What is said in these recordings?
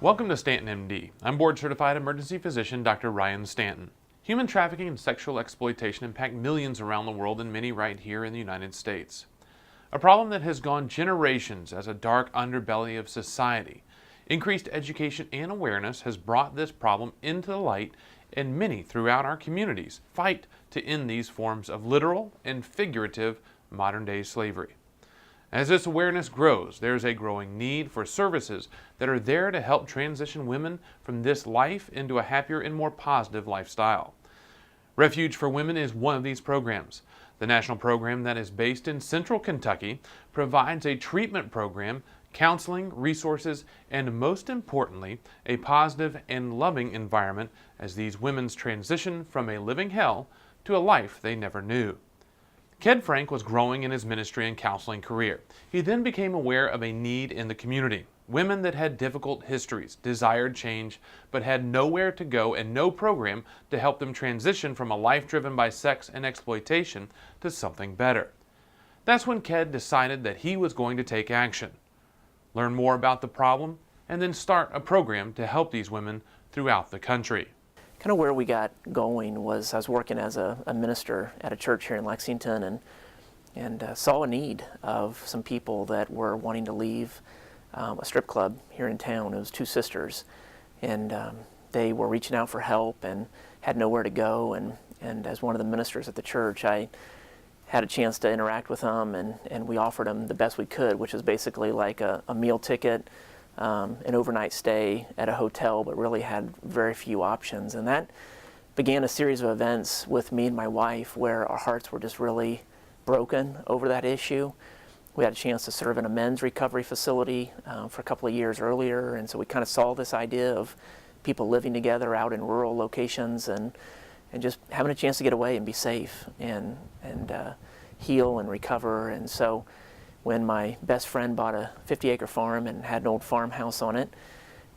Welcome to StantonMD. I'm board-certified emergency physician Dr. Ryan Stanton. Human trafficking and sexual exploitation impact millions around the world and many right here in the United States. A problem that has gone generations as a dark underbelly of society. Increased education and awareness has brought this problem into the light, and many throughout our communities fight to end these forms of literal and figurative modern-day slavery. As this awareness grows, there's a growing need for services that are there to help transition women from this life into a happier and more positive lifestyle. Refuge for Women is one of these programs. The national program that is based in Central Kentucky provides a treatment program, counseling, resources, and most importantly, a positive and loving environment as these women's transition from a living hell to a life they never knew. Ked Frank was growing in his ministry and counseling career. He then became aware of a need in the community. Women that had difficult histories, desired change, but had nowhere to go and no program to help them transition from a life driven by sex and exploitation to something better. That's when Ked decided that he was going to take action, learn more about the problem, and then start a program to help these women throughout the country. Kind of where we got going was I was working as a minister at a church here in Lexington and saw a need of some people that were wanting to leave a strip club here in town. It was two sisters, and they were reaching out for help and had nowhere to go, and as one of the ministers at the church, I had a chance to interact with them, and we offered them the best we could, which is basically like a meal ticket, an overnight stay at a hotel, but really had very few options. And that began a series of events with me and my wife where our hearts were just really broken over that issue. We had a chance to serve in a men's recovery facility for a couple of years earlier, and so we kind of saw this idea of people living together out in rural locations and just having a chance to get away and be safe and heal and recover. And so when my best friend bought a 50-acre farm and had an old farmhouse on it,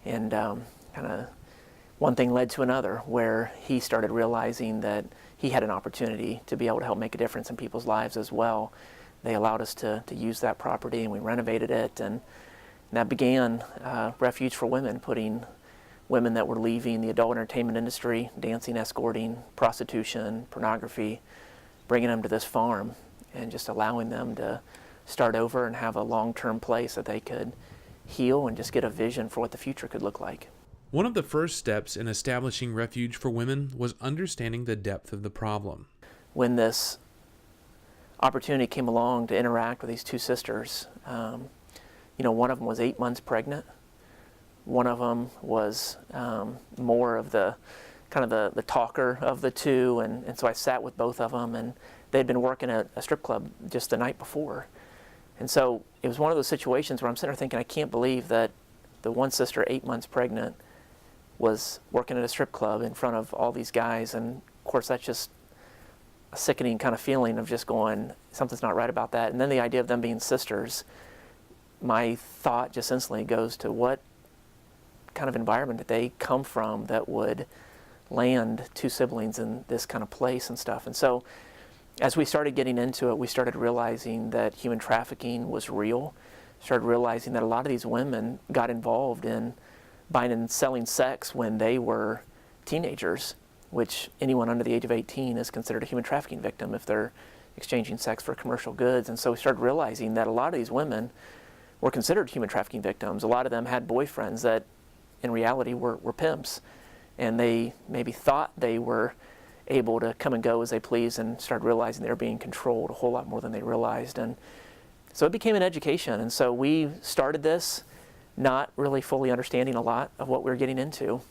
and kind of one thing led to another, where he started realizing that he had an opportunity to be able to help make a difference in people's lives as well. They allowed us to use that property, and we renovated it, and that began Refuge for Women, putting women that were leaving the adult entertainment industry, dancing, escorting, prostitution, pornography, bringing them to this farm and just allowing them to start over and have a long-term place that they could heal and just get a vision for what the future could look like. One of the first steps in establishing Refuge for Women was understanding the depth of the problem. When this opportunity came along to interact with these two sisters, one of them was 8 months pregnant. One of them was more of the kind of the talker of the two, and so I sat with both of them, and they'd been working at a strip club just the night before. And so it was one of those situations where I'm sitting there thinking, I can't believe that the one sister, 8 months pregnant, was working at a strip club in front of all these guys. And of course, that's just a sickening kind of feeling of just going, something's not right about that. And then the idea of them being sisters, my thought just instantly goes to what kind of environment did they come from that would land two siblings in this kind of place and stuff. And so as we started getting into it, we started realizing that human trafficking was real. Started realizing that a lot of these women got involved in buying and selling sex when they were teenagers, which anyone under the age of 18 is considered a human trafficking victim if they're exchanging sex for commercial goods. And so we started realizing that a lot of these women were considered human trafficking victims. A lot of them had boyfriends that in reality were pimps, and they maybe thought they were able to come and go as they please, and started realizing they were being controlled a whole lot more than they realized. And so it became an education. And so we started this not really fully understanding a lot of what we were getting into.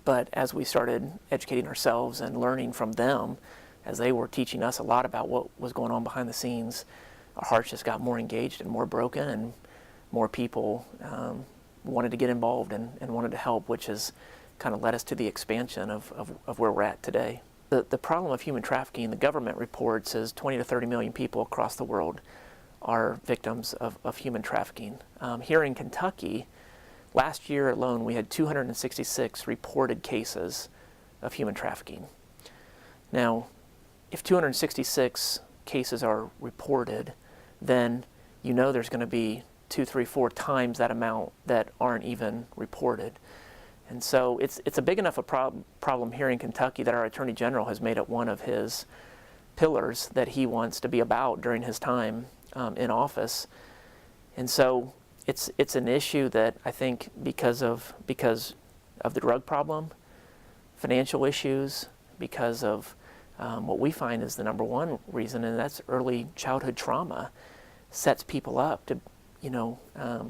But as we started educating ourselves and learning from them, as they were teaching us a lot about what was going on behind the scenes, our hearts just got more engaged and more broken, and more people wanted to get involved and wanted to help, which has kind of led us to the expansion of where we're at today. The problem of human trafficking, the government reports, is 20 to 30 million people across the world are victims of human trafficking. Here in Kentucky, last year alone, we had 266 reported cases of human trafficking. Now, if 266 cases are reported, then you know there's going to be 2, 3, 4 times that amount that aren't even reported. And so it's a big enough problem here in Kentucky that our Attorney General has made it one of his pillars that he wants to be about during his time in office. And so it's an issue that I think because of the drug problem, financial issues, because of what we find is the number one reason, and that's early childhood trauma, sets people up to,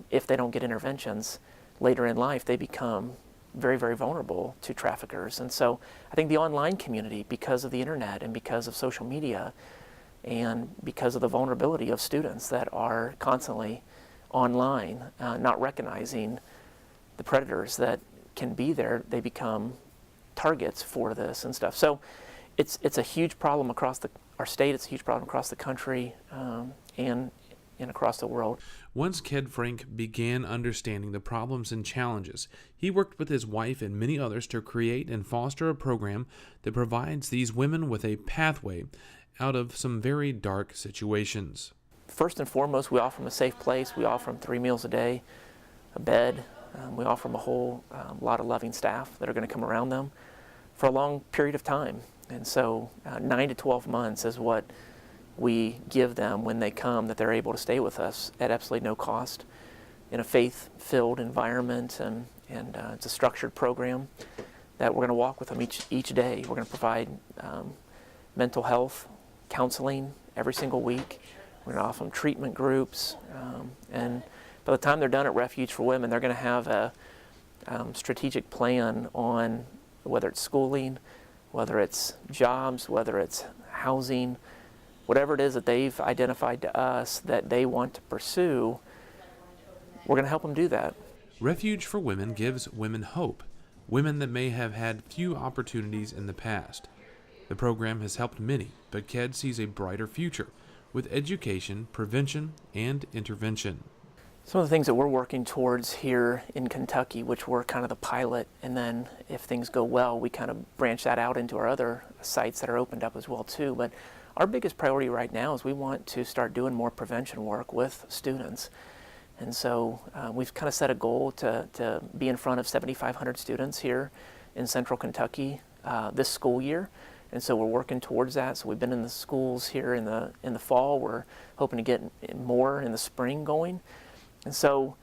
if they don't get interventions later in life, they become very, very vulnerable to traffickers. And so I think the online community, because of the internet and because of social media and because of the vulnerability of students that are constantly online, not recognizing the predators that can be there, they become targets for this and stuff. So it's a huge problem across our state, it's a huge problem across the country, and across the world. Once Ked Frank began understanding the problems and challenges, he worked with his wife and many others to create and foster a program that provides these women with a pathway out of some very dark situations. First and foremost, we offer them a safe place. We offer them 3 meals a day, a bed. We offer them a whole lot of loving staff that are going to come around them for a long period of time. And so 9 to 12 months is what we give them when they come, that they're able to stay with us at absolutely no cost in a faith-filled environment, and it's a structured program that we're going to walk with them each day. We're going to provide mental health counseling every single week. We're going to offer them treatment groups, and by the time they're done at Refuge for Women, they're going to have a strategic plan on whether it's schooling, whether it's jobs, whether it's housing, whatever it is that they've identified to us that they want to pursue. We're going to help them do that. Refuge for Women gives women hope, women that may have had few opportunities in the past. The program has helped many, but Ked sees a brighter future with education, prevention, and intervention. Some of the things that we're working towards here in Kentucky, which we're kind of the pilot, and then if things go well, we kind of branch that out into our other sites that are opened up as well too. But our biggest priority right now is we want to start doing more prevention work with students. And so we've kind of set a goal to be in front of 7,500 students here in central Kentucky this school year. And so we're working towards that. So we've been in the schools here in the fall. We're hoping to get more in the spring going. And so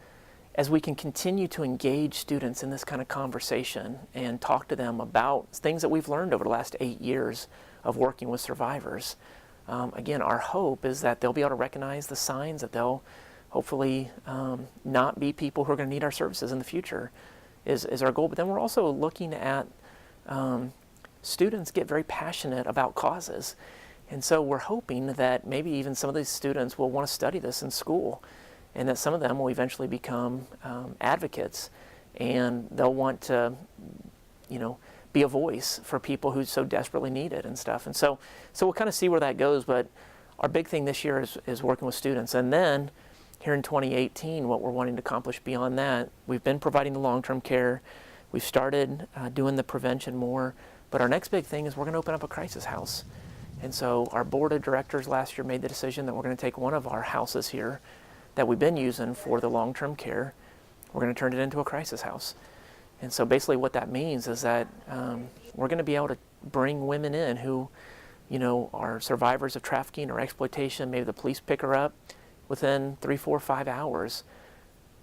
as we can continue to engage students in this kind of conversation and talk to them about things that we've learned over the last 8 years of working with survivors, again, our hope is that they'll be able to recognize the signs, that they'll hopefully not be people who are going to need our services in the future is our goal. But then we're also looking at students get very passionate about causes. And so we're hoping that maybe even some of these students will want to study this in school, and that some of them will eventually become advocates, and they'll want to, be a voice for people who so desperately need it and stuff. And so we'll kind of see where that goes, but our big thing this year is working with students. And then here in 2018, what we're wanting to accomplish beyond that, we've been providing the long-term care, we've started doing the prevention more, but our next big thing is we're going to open up a crisis house. And so our board of directors last year made the decision that we're going to take one of our houses here that we've been using for the long-term care, we're going to turn it into a crisis house. And so basically what that means is that we're going to be able to bring women in who, are survivors of trafficking or exploitation. Maybe the police pick her up within 3, 4, 5 hours.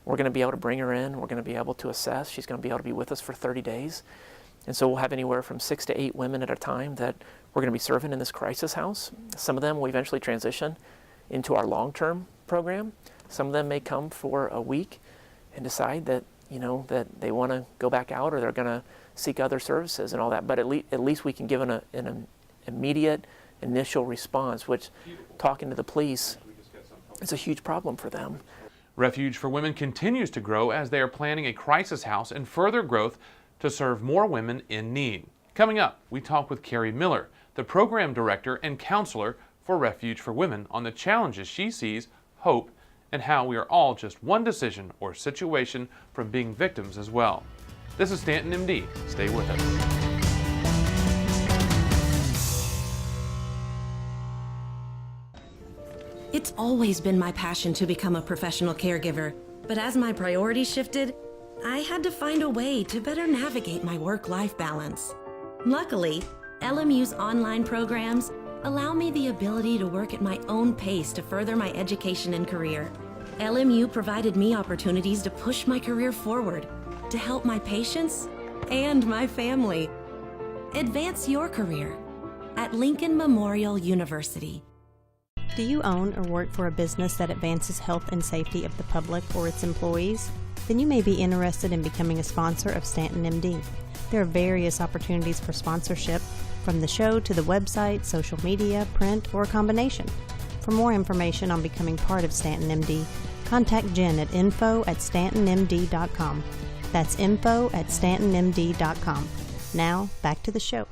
We're going to be able to bring her in. We're going to be able to assess. She's going to be able to be with us for 30 days. And so we'll have anywhere from 6 to 8 women at a time that we're going to be serving in this crisis house. Some of them will eventually transition into our long-term program. Some of them may come for a week and decide that that they want to go back out, or they're going to seek other services and all that. But at least we can give an immediate initial response, which, talking to the police, it's a huge problem for them. Refuge for Women continues to grow as they are planning a crisis house and further growth to serve more women in need. Coming up, we talk with Carrie Miller, the program director and counselor for Refuge for Women, on the challenges she sees, hope, and how we are all just one decision or situation from being victims as well. This is StantonMD. Stay with us. It It's always been my passion to become a professional caregiver, but as my priorities shifted, I had to find a way to better navigate my work-life balance. Luckily, LMU's online programs allow me the ability to work at my own pace to further my education and career. LMU provided me opportunities to push my career forward, to help my patients and my family. Advance your career at Lincoln Memorial University. Do you own or work for a business that advances health and safety of the public or its employees? Then you may be interested in becoming a sponsor of StantonMD. There are various opportunities for sponsorship, from the show to the website, social media, print, or a combination. For more information on becoming part of StantonMD, contact Jen at info@StantonMD.com. That's info@StantonMD.com. Now, back to the show.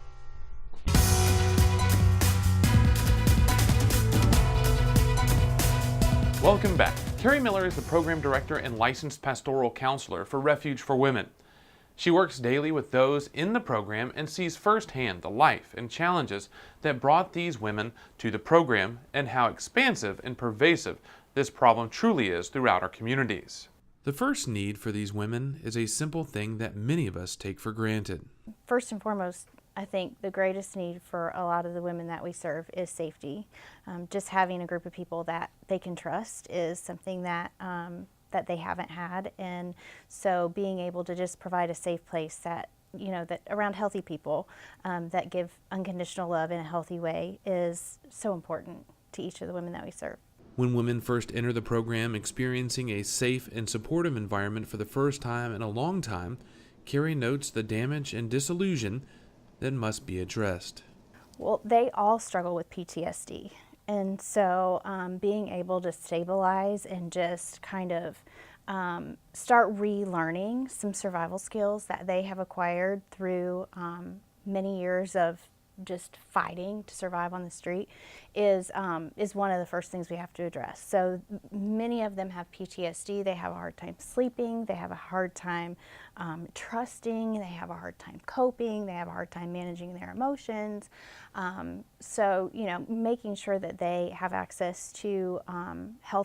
Welcome back. Carrie Miller is the Program Director and Licensed Pastoral Counselor for Refuge for Women. She works daily with those in the program and sees firsthand the life and challenges that brought these women to the program and how expansive and pervasive this problem truly is throughout our communities. The first need for these women is a simple thing that many of us take for granted. First and foremost, I think the greatest need for a lot of the women that we serve is safety. Just having a group of people that they can trust is something that that they haven't had, and so being able to just provide a safe place that, you know, that around healthy people that give unconditional love in a healthy way is so important to each of the women that we serve. When women first enter the program experiencing a safe and supportive environment for the first time in a long time, Carrie notes the damage and disillusion that must be addressed. Well, they all struggle with PTSD. And so being able to stabilize and just kind of start relearning some survival skills that they have acquired through many years of just fighting to survive on the street is one of the first things we have to address. So many of them have PTSD. They have a hard time sleeping. They have a hard time trusting. They have a hard time coping. They have a hard time managing their emotions. So, you know, making sure that they have access to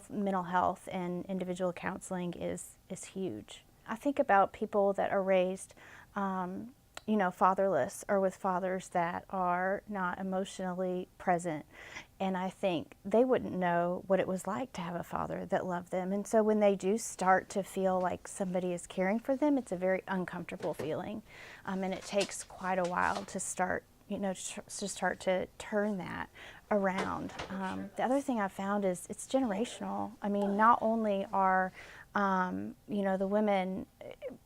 mental health and individual counseling is huge. I think about people that are raised you know, fatherless or with fathers that are not emotionally present. And I think they wouldn't know what it was like to have a father that loved them. And so when they do start to feel like somebody is caring for them, it's a very uncomfortable feeling. And it takes quite a while to start, you know, to start to turn that around. The other thing I found is it's generational. I mean, not only are you know, the women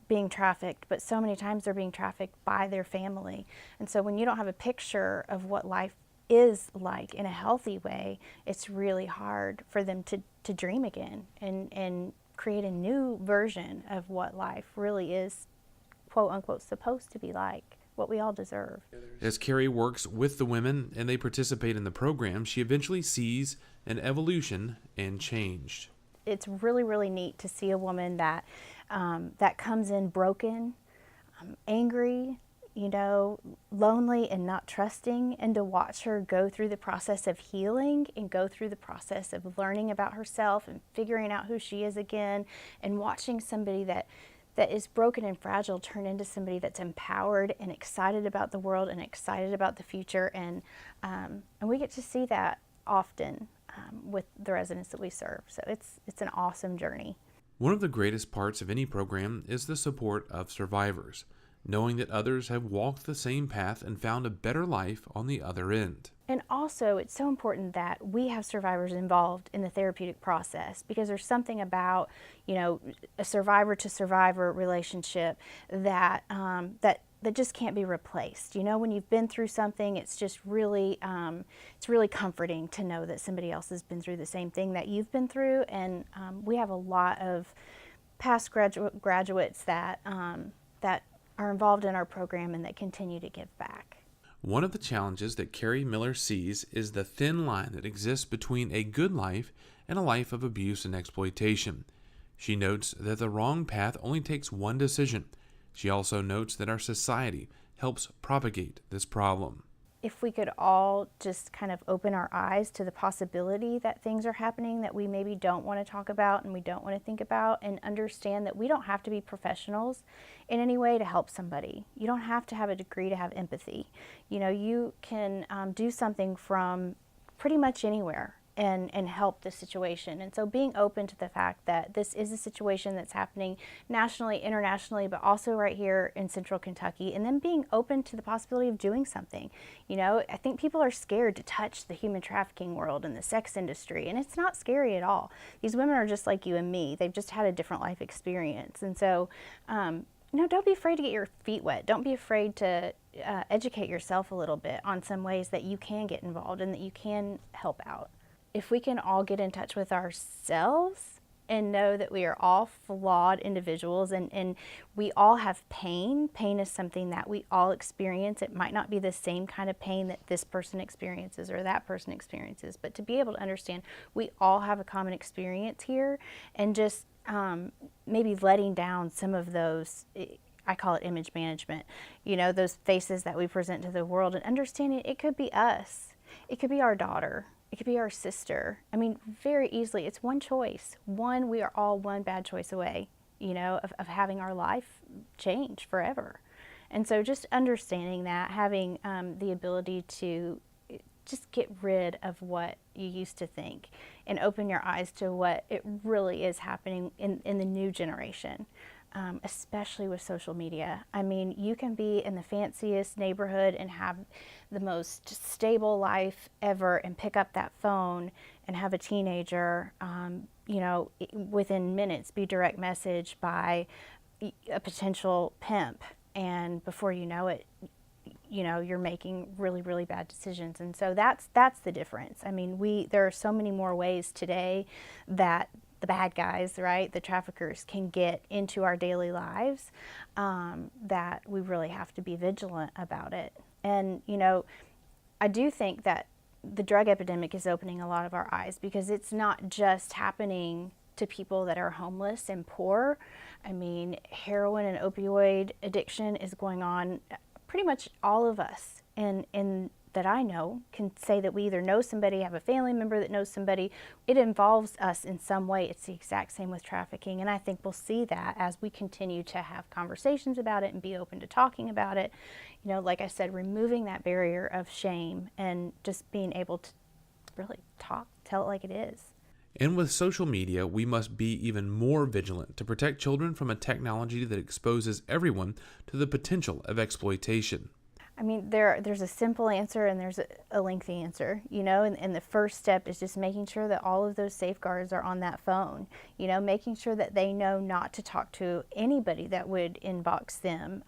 being trafficked, but so many times they're being trafficked by their family. And so when you don't have a picture of what life is like in a healthy way, it's really hard for them to dream again and create a new version of what life really is, quote unquote, supposed to be like, what we all deserve. As Carrie works with the women and they participate in the program, she eventually sees an evolution and change. It's really, really neat to see a woman that that comes in broken, angry, you know, lonely and not trusting, and to watch her go through the process of healing and go through the process of learning about herself and figuring out who she is again, and watching somebody that is broken and fragile turn into somebody that's empowered and excited about the world and excited about the future, and we get to see that often with the residents that we serve. So it's an awesome journey. One of the greatest parts of any program is the support of survivors, knowing that others have walked the same path and found a better life on the other end. And also, it's so important that we have survivors involved in the therapeutic process, because there's something about, you know, a survivor to survivor relationship that that just can't be replaced. You know, when you've been through something, it's just really, it's really comforting to know that somebody else has been through the same thing that you've been through. And we have a lot of past graduates that that are involved in our program and that continue to give back. One of the challenges that Carrie Miller sees is the thin line that exists between a good life and a life of abuse and exploitation. She notes that the wrong path only takes one decision. She also notes that our society helps propagate this problem. if we could all just kind of open our eyes to the possibility that things are happening that we maybe don't want to talk about and we don't want to think about, and understand that we don't have to be professionals in any way to help somebody. You don't have to have a degree to have empathy. You know, you can do something from pretty much anywhere and help the situation. And so being open to the fact that this is a situation that's happening nationally, internationally, but also right here in central Kentucky, and then being open to the possibility of doing something. You know, I think people are scared to touch the human trafficking world and the sex industry, and it's not scary at all. These women are just like you and me. They've just had a different life experience. And so, don't be afraid to get your feet wet. Don't be afraid to educate yourself a little bit on some ways that you can get involved and that you can help out. If we can all get in touch with ourselves and know that we are all flawed individuals and we all have pain. Pain is something that we all experience. It might not be the same kind of pain that this person experiences or that person experiences, but to be able to understand we all have a common experience here, and just maybe letting down some of those, I call it image management, you know, those faces that we present to the world, and understanding it could be us. It could be our daughter. It could be our sister. I mean, very easily, it's one choice. We are all one bad choice away, you know, of having our life change forever. And so just understanding that, having the ability to just get rid of what you used to think and open your eyes to what it really is happening in the new generation. Especially with social media. I mean, you can be in the fanciest neighborhood and have the most stable life ever and pick up that phone and have a teenager, within minutes be direct messaged by a potential pimp. And before you know it, you're making really, really bad decisions. And so that's the difference. I mean, there are so many more ways today that the bad guys, right, the traffickers, can get into our daily lives, that we really have to be vigilant about it. And, I do think that the drug epidemic is opening a lot of our eyes, because it's not just happening to people that are homeless and poor. I mean, heroin and opioid addiction is going on. Pretty much all of us in that I know can say that we either know somebody, have a family member that knows somebody. It involves us in some way. It's the exact same with trafficking, and I think we'll see that as we continue to have conversations about it and be open to talking about it. Like I said, removing that barrier of shame and just being able to really tell it like it is. And with social media, we must be even more vigilant to protect children from a technology that exposes everyone to the potential of exploitation. I mean, there's a simple answer and there's a lengthy answer, and the first step is just making sure that all of those safeguards are on that phone, making sure that they know not to talk to anybody that would inbox them,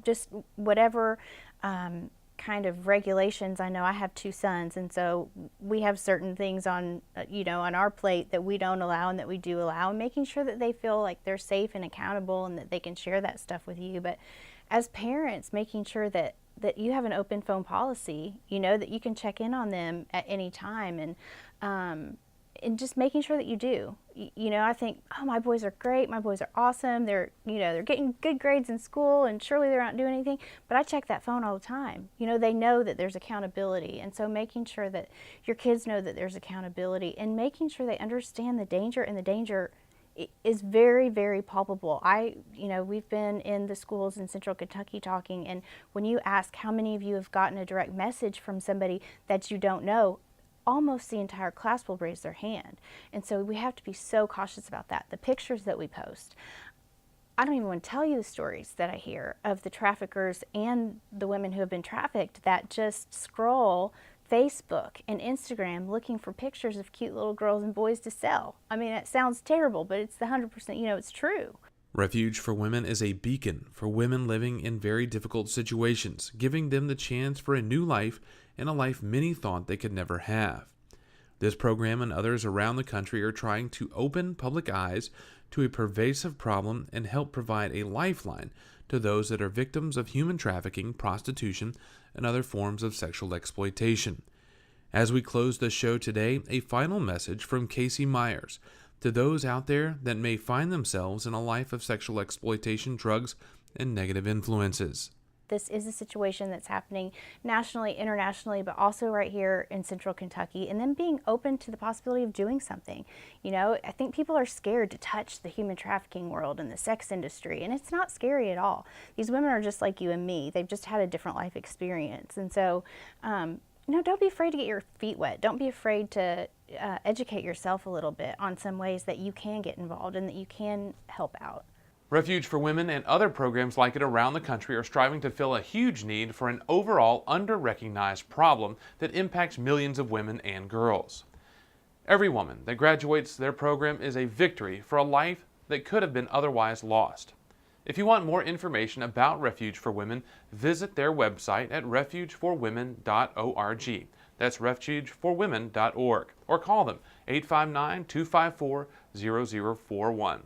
just whatever kind of regulations. I know I have 2 sons, and so we have certain things on our plate that we don't allow and that we do allow, and making sure that they feel like they're safe and accountable and that they can share that stuff with you. But as parents, making sure that you have an open phone policy, that you can check in on them at any time, and just making sure that you do. I think, oh, my boys are great, my boys are awesome, they're getting good grades in school, and surely they're not doing anything, but I check that phone all the time. They know that there's accountability, and so making sure that your kids know that there's accountability, and making sure they understand the danger, and the danger is very, very palpable. We've been in the schools in central Kentucky talking, and when you ask how many of you have gotten a direct message from somebody that you don't know, almost the entire class will raise their hand. And so we have to be so cautious about that. The pictures that we post, I don't even want to tell you the stories that I hear of the traffickers and the women who have been trafficked that just scroll Facebook and Instagram looking for pictures of cute little girls and boys to sell. I mean, it sounds terrible, but it's the 100%, it's true. Refuge for Women is a beacon for women living in very difficult situations, giving them the chance for a new life and a life many thought they could never have. This program and others around the country are trying to open public eyes to a pervasive problem and help provide a lifeline to those that are victims of human trafficking, prostitution, and other forms of sexual exploitation. As we close the show today, a final message from Casey Myers to those out there that may find themselves in a life of sexual exploitation, drugs, and negative influences. this is a situation that's happening nationally, internationally, but also right here in Central Kentucky, and then being open to the possibility of doing something. You know, I think people are scared to touch the human trafficking world and the sex industry, and it's not scary at all. These women are just like you and me. They've just had a different life experience. And so, don't be afraid to get your feet wet. Don't be afraid to educate yourself a little bit on some ways that you can get involved and that you can help out. Refuge for Women and other programs like it around the country are striving to fill a huge need for an overall under-recognized problem that impacts millions of women and girls. Every woman that graduates their program is a victory for a life that could have been otherwise lost. If you want more information about Refuge for Women, visit their website at refugeforwomen.org. That's refugeforwomen.org. Or call them 859-254-0041.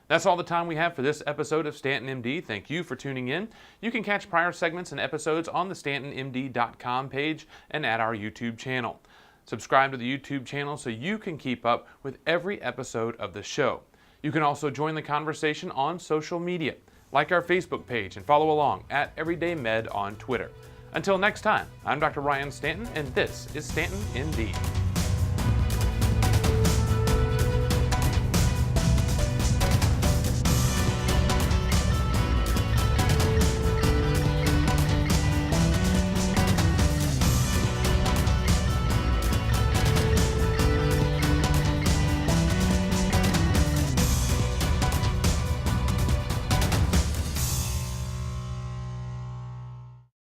That's all the time we have for this episode of StantonMD. Thank you for tuning in. You can catch prior segments and episodes on the StantonMD.com page and at our YouTube channel. Subscribe to the YouTube channel so you can keep up with every episode of the show. You can also join the conversation on social media. Like our Facebook page and follow along at EverydayMed on Twitter. Until next time, I'm Dr. Ryan Stanton, and this is StantonMD.